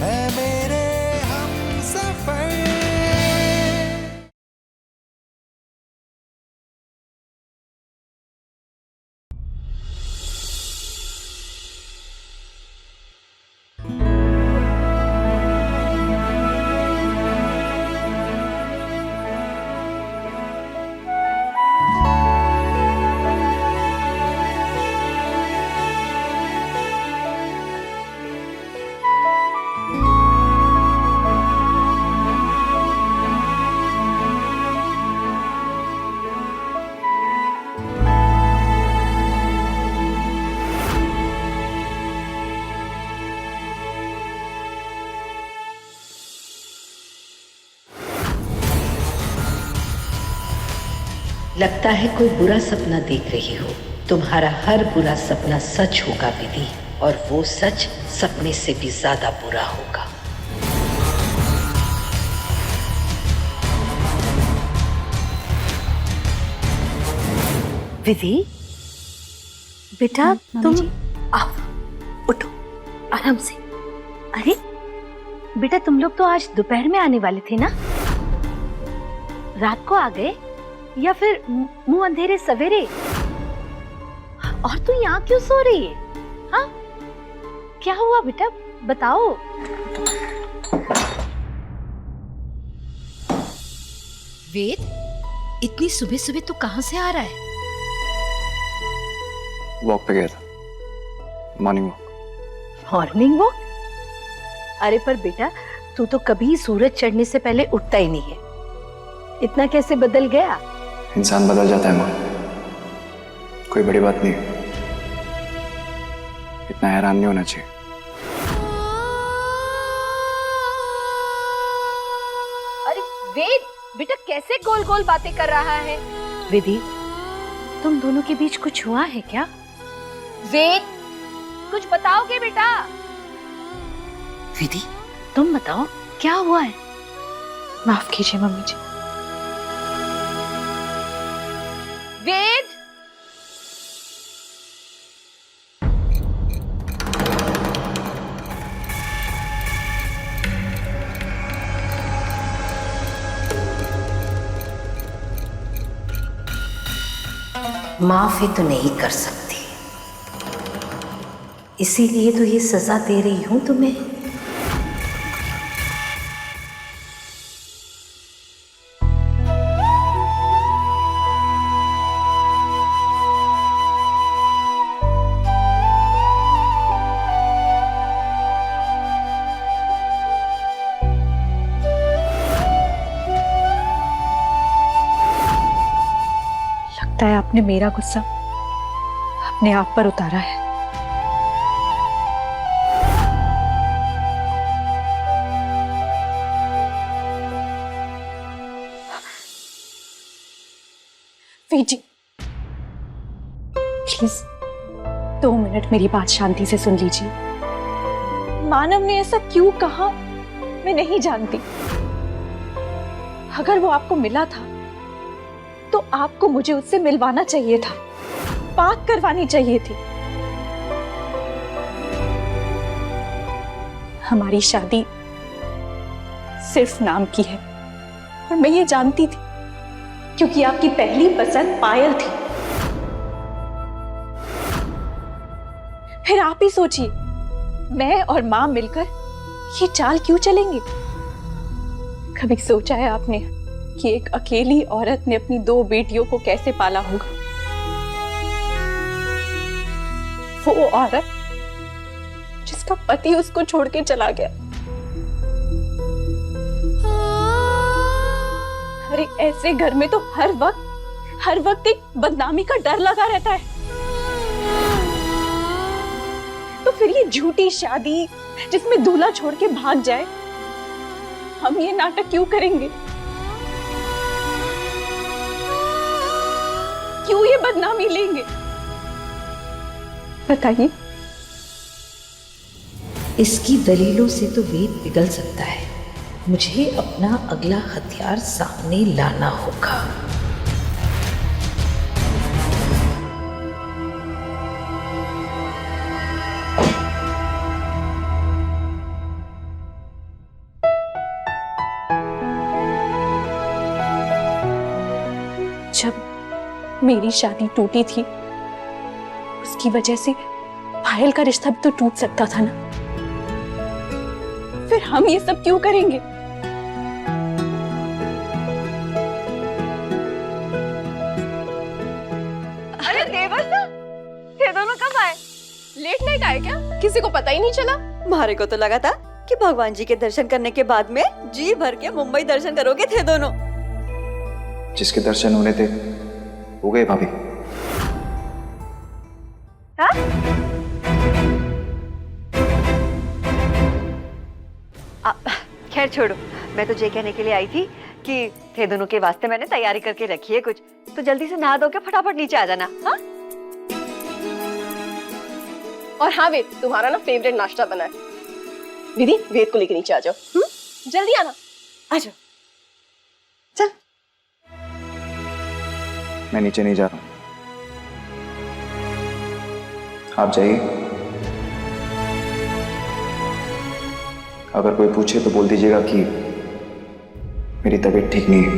है मेरे हमसफर। लगता है कोई बुरा सपना देख रही हो। तुम्हारा हर बुरा सपना सच होगा विधि, और वो सच सपने से भी ज्यादा बुरा होगा। विधि, बेटा तुम आओ, उठो आराम से। अरे बेटा, तुम लोग तो आज दोपहर में आने वाले थे ना? रात को आ गए या फिर मुंह अंधेरे सवेरे? और तू यहाँ क्यों सो रही है? हाँ, क्या हुआ बेटा, बताओ। वेद, इतनी सुबह सुबह तू कहाँ से आ रहा है? वॉक पे गया था, मॉर्निंग वॉक। Morning walk? अरे पर बेटा, तू तो कभी सूरज चढ़ने से पहले उठता ही नहीं है। इतना कैसे बदल गया? इंसान बदल जाता है माँ, कोई बड़ी बात नहीं, इतना हैरान नहीं होना चाहिए। अरे वेद, बेटा कैसे गोल गोल बातें कर रहा है? विधि, तुम दोनों के बीच कुछ हुआ है क्या? वेद, कुछ बताओगे बेटा? विधि, तुम बताओ, क्या हुआ है? माफ कीजिए मम्मी जी। वेद, माफी तो नहीं कर सकती, इसीलिए तो ये सजा दे रही हूं तुम्हें। लगता है आपने मेरा गुस्सा अपने आप पर उतारा है। वीजी, प्लीज 2 मिनट मेरी बात शांति से सुन लीजिए। मानव ने ऐसा क्यों कहा मैं नहीं जानती। अगर वो आपको मिला था तो आपको मुझे उससे मिलवाना चाहिए था, बात करवानी चाहिए थी। हमारी शादी सिर्फ नाम की है, और मैं ये जानती थी क्योंकि आपकी पहली पसंद पायल थी। फिर आप ही सोचिए, मैं और मां मिलकर ये चाल क्यों चलेंगे? कभी सोचा है आपने कि एक अकेली औरत ने अपनी 2 बेटियों को कैसे पाला होगा? वो औरत जिसका पति उसको छोड़ के चला गया। अरे ऐसे घर में तो हर वक्त एक बदनामी का डर लगा रहता है। तो फिर ये झूठी शादी जिसमें दूल्हा छोड़ के भाग जाए, हम ये नाटक क्यों करेंगे? क्यों ये बदनामी लेंगे? बताइए। इसकी दलीलों से तो वेद पिघल सकता है। मुझे अपना अगला हथियार सामने लाना होगा। मेरी शादी टूटी थी, उसकी वजह से पायल का रिश्ता भी तो टूट सकता था ना। फिर हम ये सब क्यों करेंगे? अरे देवर साहब, ये दोनों कब आए? लेट नाइट आए क्या? किसी को पता ही नहीं चला। मारे को तो लगा था कि भगवान जी के दर्शन करने के बाद में जी भर के मुंबई दर्शन करोगे थे दोनों। जिसके दर्शन होने थे हो गए भाभी। हाँ? खैर छोड़ो, मैं तो ये कहने के लिए आई थी कि थे दोनों के वास्ते मैंने तैयारी करके रखी है कुछ, तो जल्दी से नहा धो के फटाफट नीचे आ जाना। हाँ? और हाँ वेद, तुम्हारा ना फेवरेट नाश्ता बना है। दीदी वेद को लेकर नीचे आ जाओ। जल्दी आना। आ जाओ। चल। मैं नीचे नहीं जा रहा हूं, आप जाइए। अगर कोई पूछे तो बोल दीजिएगा कि मेरी तबीयत ठीक नहीं है।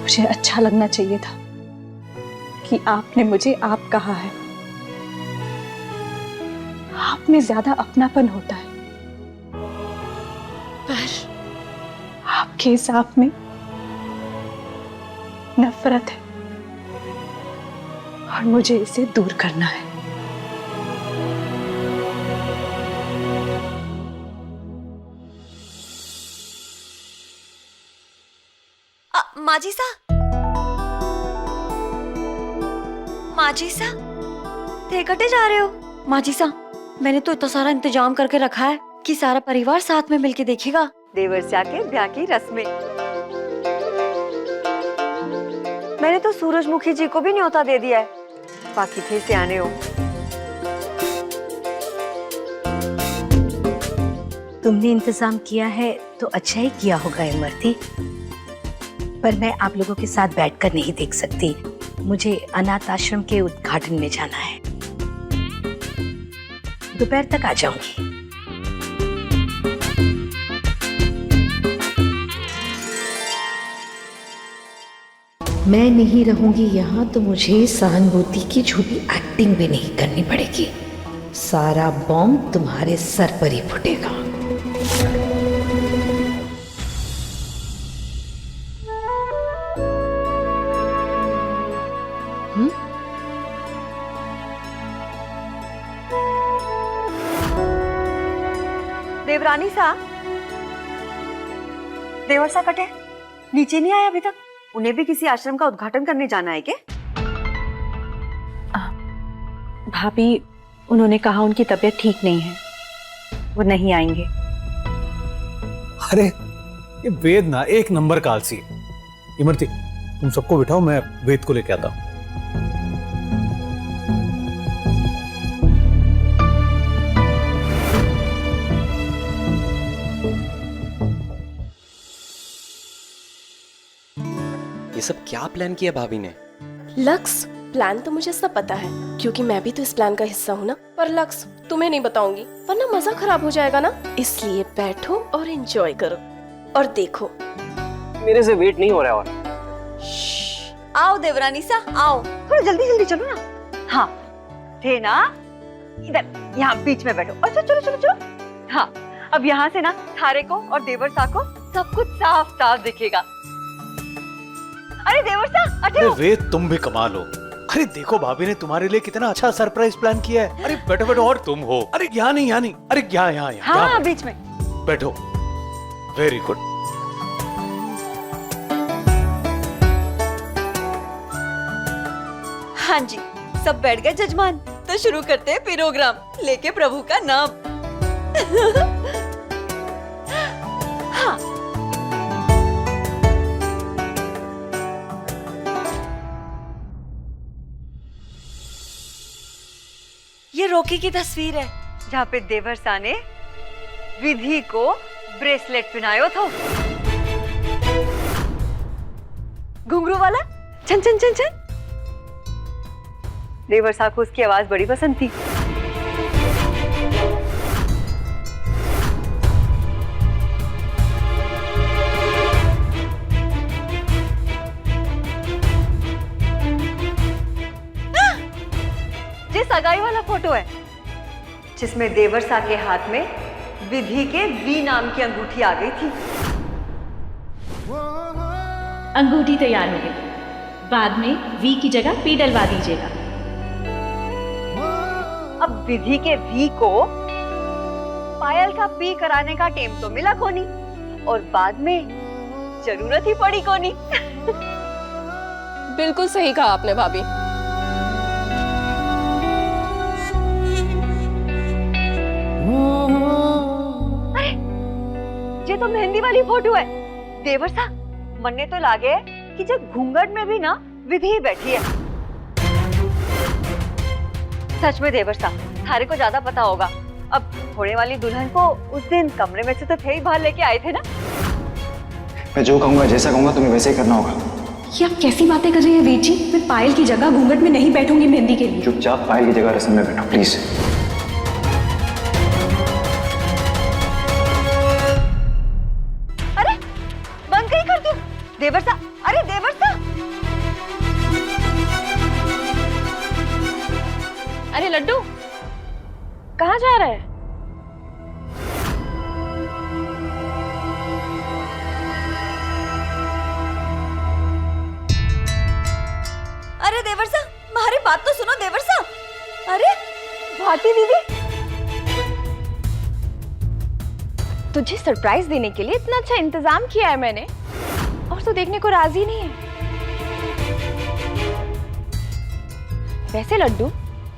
मुझे अच्छा लगना चाहिए था कि आपने मुझे आप कहा है। आप में ज्यादा अपनापन होता है, पर आपके इस आप में नफरत है और मुझे इसे दूर करना है। माजीसा, माजीसा, थे कटे जा रहे हो? माजीसा, मैंने तो इतना सारा इंतजाम करके रखा है कि सारा परिवार साथ में मिलके देखेगा देवर से आके ब्याह की रस्में। मैंने तो सूरजमुखी जी को भी न्योता दे दिया है, बाकी थे सियाने हो। तुमने इंतजाम किया है तो अच्छा ही किया होगा इमरती, पर मैं आप लोगों के साथ बैठकर नहीं देख सकती। मुझे अनाथ आश्रम के उद्घाटन में जाना है। दोपहर तक आ जाऊंगी। मैं नहीं रहूंगी यहाँ तो मुझे सहानुभूति की झूठी एक्टिंग भी नहीं करनी पड़ेगी। सारा बॉम्ब तुम्हारे सर पर ही फूटेगा। देवरानी सा, देवर सा कटे नीचे नहीं आया अभी तक? उन्हें भी किसी आश्रम का उद्घाटन करने जाना है क्या? भाभी, उन्होंने कहा उनकी तबीयत ठीक नहीं है, वो नहीं आएंगे। अरे ये वेद ना एक नंबर का आलसी है। इमरती, तुम सबको बिठाओ, मैं वेद को लेके आता हूं। ये सब क्या प्लान किया भाभी ने? लक्स, प्लान तो मुझे सब पता है क्योंकि मैं भी तो इस प्लान का हिस्सा हूँ ना। पर लक्स, तुम्हें नहीं बताऊंगी वरना मजा खराब हो जाएगा ना। इसलिए बैठो और एंजॉय करो और देखो। मेरे से वेट नहीं हो रहा। और आओ देवरानी सा, आओ, थोड़ा जल्दी जल्दी चलो ना। हाँ थे ना, इधर यहाँ बीच में बैठो। अच्छा चलो चलो चलो। हाँ, अब यहाँ से ना थारे को और देवर सा को सब कुछ साफ साफ दिखेगा। अरे देवर सा, अरे वेद, तुम भी कमाल हो। अरे देखो भाभी ने तुम्हारे लिए कितना अच्छा सरप्राइज प्लान किया है। अरे बैठो बैठो, और तुम हो। अरे यहाँ नहीं, यहाँ नहीं, अरे यहाँ यहाँ यहाँ। हाँ बीच में बैठो। Very good. हाँ जी, सब बैठ गए जजमान, तो शुरू करते हैं प्रोग्राम लेके प्रभु का नाम। हाँ। ये रोकी की तस्वीर है जहाँ पे देवर सा ने विधि को ब्रेसलेट पहनायो था, घुंघरू वाला, छन छन छन छन। देवर साहब को उसकी आवाज बड़ी पसंद थी। ये सगाई वाला फोटो है जिसमें देवर साहब के हाथ में विधि के वी नाम की अंगूठी आ गई थी। अंगूठी तैयार हो गई, बाद में वी की जगह पी डलवा दीजिएगा। अब विधि के वी को पायल का पी कराने का टेम तो मिला कोनी और बाद में जरूरत ही पड़ी कोनी। बिल्कुल सही कहा आपने भाभी। अरे ये तो मेहंदी वाली फोटो है। देवर साहब मन्ने तो लागे कि जब घूंघट में भी ना विधि ही बैठी है। सच में देवर साहब थारे को ज्यादा पता होगा। अब होने वाली दुल्हन को उस दिन कमरे में से तो थे ही बाहर लेके आए थे ना। मैं जो कहूंगा जैसा कहूंगा तुम्हें वैसे ही करना होगा। ये आप कैसी बातें कर रही है वीर जी? मैं पायल की जगह घूंघट में नहीं बैठूंगी मेहंदी के लिए। चुपचाप पायल की जगह रस्म में बैठो प्लीज। अरे बंद कहीं कर तू देवर साहब। अरे देवर साहब। अरे लड्डू कहाँ जा रहा है? अरे देवर साहब हमारी बात तो सुनो देवर साहब। अरे भारती दीदी, तुझे सरप्राइज देने के लिए इतना अच्छा इंतजाम किया है मैंने और तू देखने को राजी नहीं है। वैसे लड्डू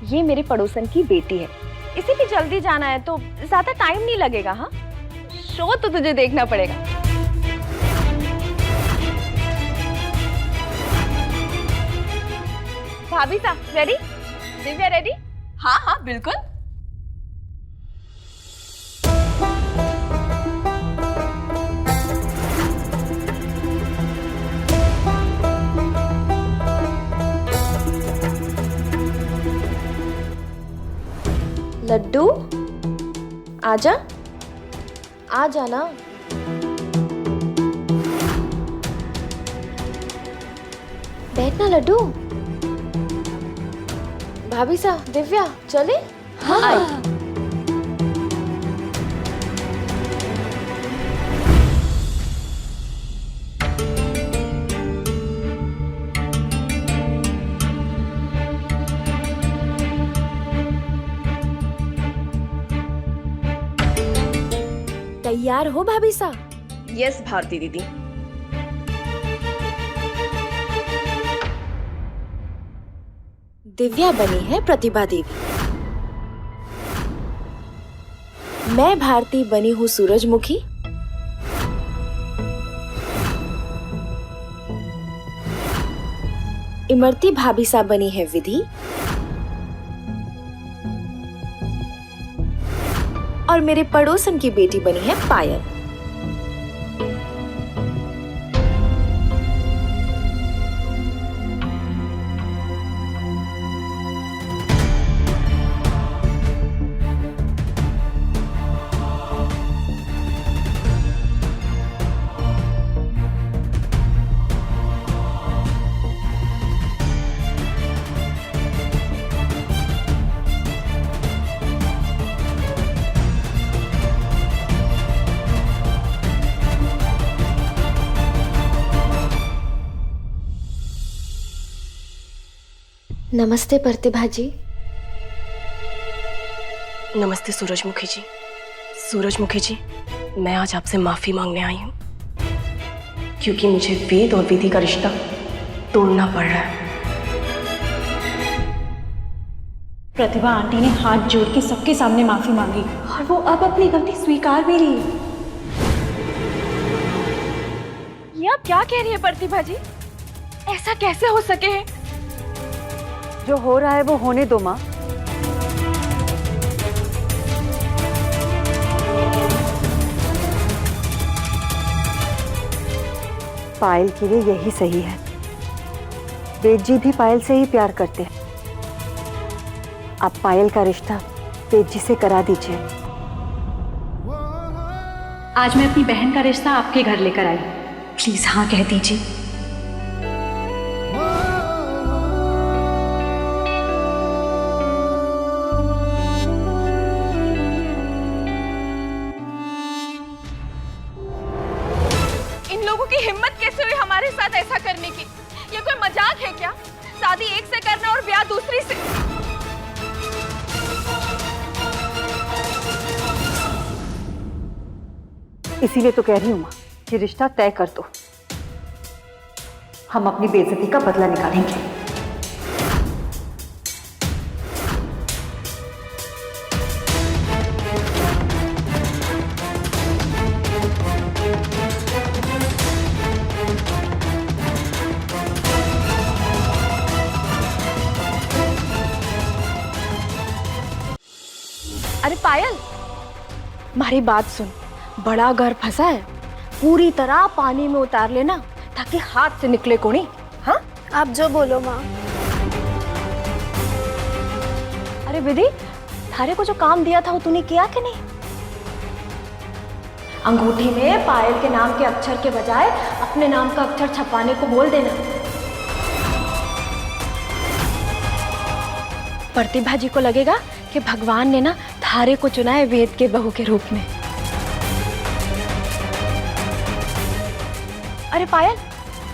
ये मेरे पड़ोसन की बेटी है, इसे भी जल्दी जाना है तो ज्यादा टाइम नहीं लगेगा। हाँ शो तो तुझे देखना पड़ेगा। भाभी साहब रेडी? दिव्या रेडी? हाँ हाँ बिल्कुल। लड्डू आजा, आ जाना। बैठना लड्डू। भाभी साहब दिव्या चले? हाँ। तैयार हो भाभी साहब? यस भारती दीदी। दिव्या बनी है प्रतिभा देवी, मैं भारती बनी हूँ सूरजमुखी, इमरती भाभी साहब बनी है विधि और मेरे पड़ोसन की बेटी बनी है पायल। नमस्ते प्रतिभा जी। नमस्ते सूरजमुखी जी। सूरजमुखी जी मैं आज आपसे माफी मांगने आई हूँ क्योंकि मुझे वेद और विधि का रिश्ता तोड़ना पड़ रहा है। प्रतिभा आंटी ने हाथ जोड़ के सबके सामने माफी मांगी और वो अब अपनी गलती स्वीकार भी रही है। ये आप क्या कह रही है प्रतिभा जी? ऐसा कैसे हो सके है? जो हो रहा है वो होने दो माँ। पायल के लिए यही सही है। वेद जी भी पायल से ही प्यार करते हैं। आप पायल का रिश्ता वेद जी से करा दीजिए। आज मैं अपनी बहन का रिश्ता आपके घर लेकर आई, प्लीज हाँ कह दीजिए। इन लोगों की हिम्मत कैसे हुई हमारे साथ ऐसा करने की? ये कोई मजाक है क्या? शादी एक से करना और ब्याह दूसरी से। इसीलिए तो कह रही हूँ माँ कि रिश्ता तय कर दो, हम अपनी बेइज्जती का बदला निकालेंगे। अरे पायल, हमारी बात सुन, बड़ा घर फंसा है, पूरी तरह पानी में उतार लेना ताकि हाथ से निकले कोनी। हाँ आप जो बोलो माँ। अरे विधि, थारे को जो काम दिया था वो तूने किया कि नहीं? अंगूठी में पायल के नाम के अक्षर के बजाय अपने नाम का अक्षर छपाने को बोल देना। प्रतिभा जी को लगेगा कि भगवान ने ना थारे को चुना है वेद के बहू के रूप में। अरे पायल,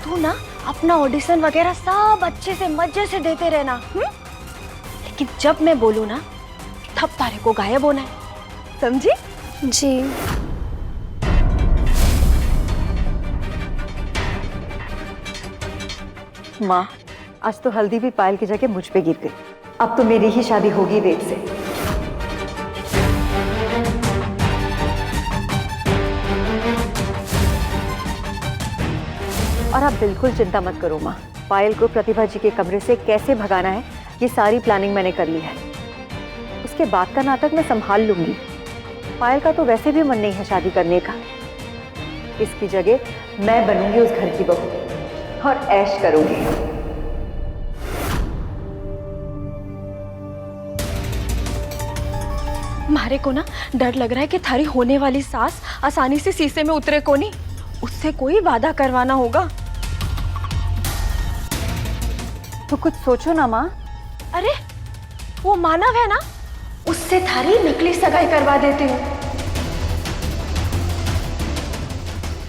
तू ना अपना ऑडिशन वगैरह सब अच्छे से मजे से देते रहना, लेकिन जब मैं बोलूँ ना तब तारे को गायब होना है, समझी? जी। माँ, आज तो हल्दी भी पायल की जगह मुझ पे गिर गई। अब तो मेरी ही शादी होगी वेद से। और आप बिल्कुल चिंता मत करो माँ, पायल को प्रतिभा जी के कमरे से कैसे भगाना है ये सारी प्लानिंग मैंने कर ली है। उसके बाद का नाटक मैं संभाल लूंगी। पायल का तो वैसे भी मन नहीं है शादी करने का। इसकी जगह मैं बनूंगी उस घर की बहू और ऐश करूंगी। मारे को ना डर लग रहा है कि थारी होने वाली सास आसानी से शीशे में उतरे को नहीं, उससे कोई वादा करवाना होगा। तो कुछ सोचो ना माँ। अरे वो मानव है ना, उससे थारी नकली सगाई करवा देती हूँ।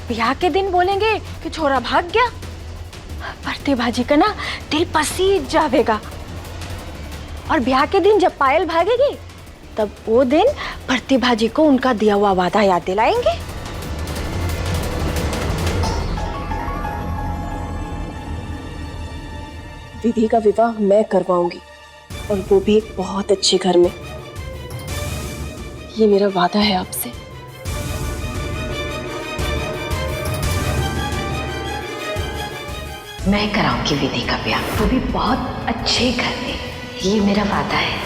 ब्याह के दिन बोलेंगे कि छोरा भाग गया, प्रतिभा जी का ना दिल पसीज जावेगा। और ब्याह के दिन जब पायल भागेगी तब वो दिन प्रतिभा जी को उनका दिया हुआ वादा याद दिलाएंगे। विधि का विवाह मैं करवाऊंगी, और वो भी एक बहुत अच्छे घर में। ये मेरा वादा है आपसे। मैं कराऊंगी विधि का ब्याह, वो भी बहुत अच्छे घर में। ये मेरा वादा है।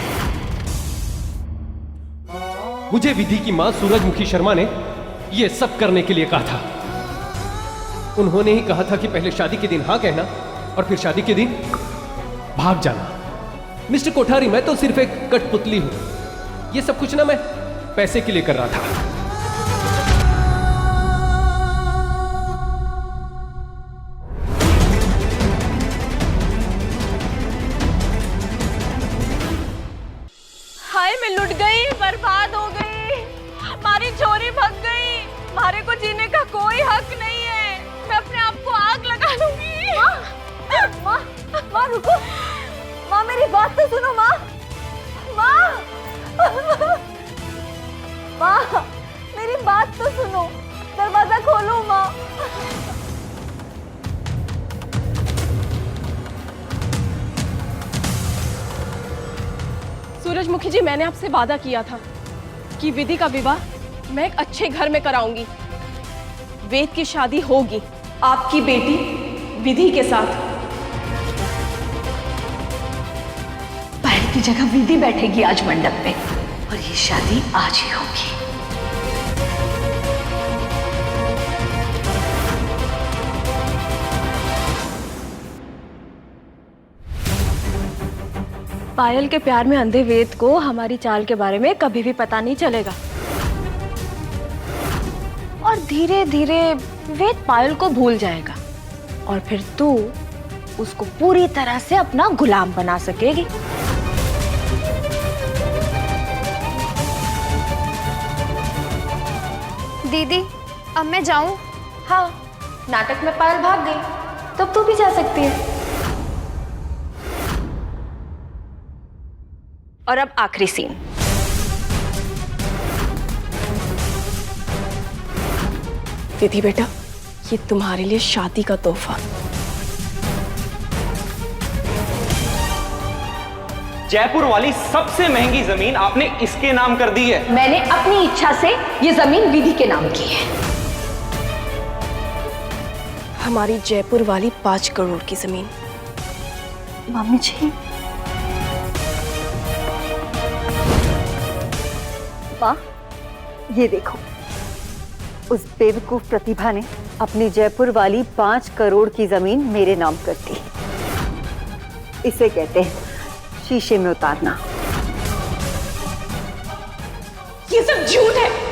मुझे विधि की मां सूरजमुखी शर्मा ने यह सब करने के लिए कहा था। उन्होंने ही कहा था कि पहले शादी के दिन हाँ कहना और फिर शादी के दिन भाग जाना। मिस्टर कोठारी, मैं तो सिर्फ एक कठपुतली हूं। ये सब कुछ ना मैं पैसे के लिए कर रहा था। हाय, मैं लुट गई, बर्बाद हो गई, मारी छोरी भग गई, मारे को जीने का कोई हक नहीं है। मैं अपने आप को आग लगा लूंगी। माँ, माँ रुको, माँ मेरी बात तो सुनो माँ। माँ, माँ मेरी बात तो सुनो, दरवाजा खोलो माँ। सूरजमुखी जी, मैंने आपसे वादा किया था कि विधि का विवाह मैं एक अच्छे घर में कराऊंगी। वेद की शादी होगी आपकी बेटी विधि के साथ। पायल की जगह विधि बैठेगी आज मंडप में, और ये शादी आज ही होगी। पायल के प्यार में अंधे वेद को हमारी चाल के बारे में कभी भी पता नहीं चलेगा। और धीरे धीरे वेद पायल को भूल जाएगा और फिर तू उसको पूरी तरह से अपना गुलाम बना सकेगी। दीदी अब मैं जाऊं? हाँ, नाटक में पायल भाग गई तो अब तू भी जा सकती है। और अब आखिरी सीन। दीदी बेटा, ये तुम्हारे लिए शादी का तोहफा। जयपुर वाली सबसे महंगी जमीन आपने इसके नाम कर दी है। मैंने अपनी इच्छा से ये जमीन विधि के नाम की है। हमारी जयपुर वाली 5 करोड़ की जमीन। मम्मी जी, माँ ये देखो, उस बेवकूफ प्रतिभा ने अपनी जयपुर वाली 5 करोड़ की जमीन मेरे नाम कर दी। इसे कहते हैं शीशे में उतारना। ये सब झूठ है।